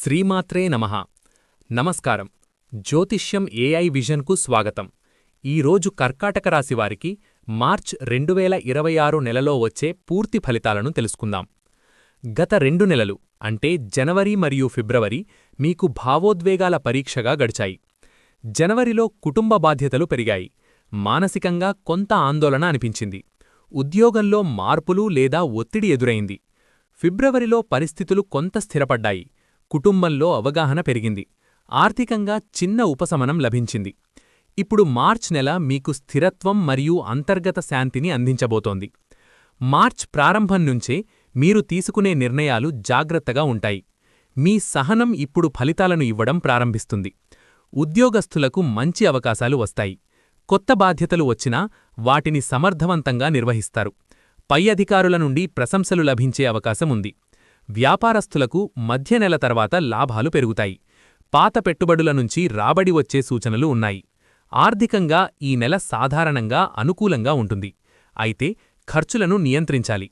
శ్రీమాత్రే నమః. నమస్కారం. జ్యోతిష్యం ఏఐ విజన్కు స్వాగతం. ఈరోజు కర్కాటక రాశివారికి మార్చ్ 2026 నెలలో వచ్చే పూర్తి ఫలితాలను తెలుసుకుందాం. గత 2 నెలలు అంటే జనవరి మరియు ఫిబ్రవరి మీకు భావోద్వేగాల పరీక్షగా గడిచాయి. జనవరిలో కుటుంబ బాధ్యతలు పెరిగాయి. మానసికంగా కొంత ఆందోళన అనిపించింది. ఉద్యోగంలో మార్పులు లేదా ఒత్తిడి ఎదురైంది. ఫిబ్రవరిలో పరిస్థితులు కొంత స్థిరపడ్డాయి. కుటుంబంలో అవగాహన పెరిగింది. ఆర్థికంగా చిన్న ఉపశమనం లభించింది. ఇప్పుడు మార్చ్ నెల మీకు స్థిరత్వం మరియు అంతర్గత శాంతిని అందించబోతోంది. మార్చ్ ప్రారంభం నుంచే మీరు తీసుకునే నిర్ణయాలు జాగ్రత్తగా ఉంటాయి. మీ సహనం ఇప్పుడు ఫలితాలను ఇవ్వడం ప్రారంభిస్తుంది. ఉద్యోగస్తులకు మంచి అవకాశాలు వస్తాయి. కొత్త బాధ్యతలు వచ్చినా వాటిని సమర్థవంతంగా నిర్వహిస్తారు. పై అధికారుల నుండి ప్రశంసలు లభించే అవకాశముంది. వ్యాపారస్తులకు మధ్య నెల తర్వాత లాభాలు పెరుగుతాయి. పాత పెట్టుబడుల నుంచి రాబడి వచ్చే సూచనలు ఉన్నాయి. ఆర్థికంగా ఈ నెల సాధారణంగా అనుకూలంగా ఉంటుంది. అయితే ఖర్చులను నియంత్రించాలి.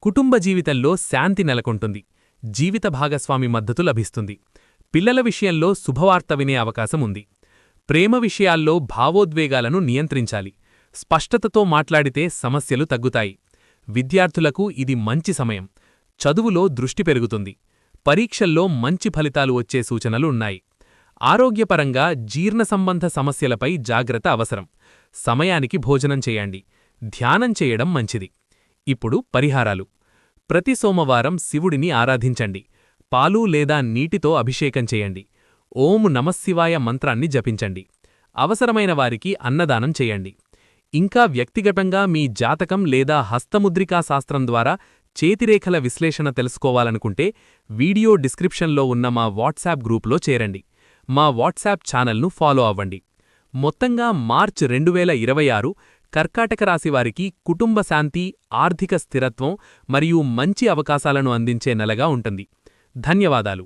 కుటుంబ జీవితంలో శాంతి నెలకొంటుంది. జీవిత భాగస్వామి మద్దతు లభిస్తుంది. పిల్లల విషయంలో శుభవార్త వినే అవకాశముంది. ప్రేమ విషయాల్లో భావోద్వేగాలను నియంత్రించాలి. స్పష్టతతో మాట్లాడితే సమస్యలు తగ్గుతాయి. విద్యార్థులకు ఇది మంచి సమయం. చదువులో దృష్టి పెరుగుతుంది. పరీక్షల్లో మంచి ఫలితాలు వచ్చే సూచనలు ఉన్నాయి. ఆరోగ్యపరంగా జీర్ణ సంబంధ సమస్యలపై జాగ్రత్త అవసరం. సమయానికి భోజనం చేయండి. ధ్యానం చేయడం మంచిది. ఇప్పుడు పరిహారాలు. ప్రతి సోమవారం శివుడిని ఆరాధించండి. పాలు లేదా నీటితో అభిషేకం చేయండి. ఓం నమఃశివాయ మంత్రాన్ని జపించండి. అవసరమైన వారికి అన్నదానం చేయండి. ఇంకా వ్యక్తిగతంగా మీ జాతకం లేదా హస్తముద్రికా శాస్త్రం ద్వారా చేతిరేఖల విశ్లేషణ తెలుసుకోవాలనుకుంటే వీడియో డిస్క్రిప్షన్లో ఉన్న మా వాట్సాప్ గ్రూపులో చేరండి. మా వాట్సాప్ ఛానల్ను ఫాలో అవ్వండి. మొత్తంగా మార్చ్ 2026 కర్కాటక రాశివారికి కుటుంబ శాంతి, ఆర్థిక స్థిరత్వం మరియు మంచి అవకాశాలను అందించే నెలగా ఉంటుంది. ధన్యవాదాలు.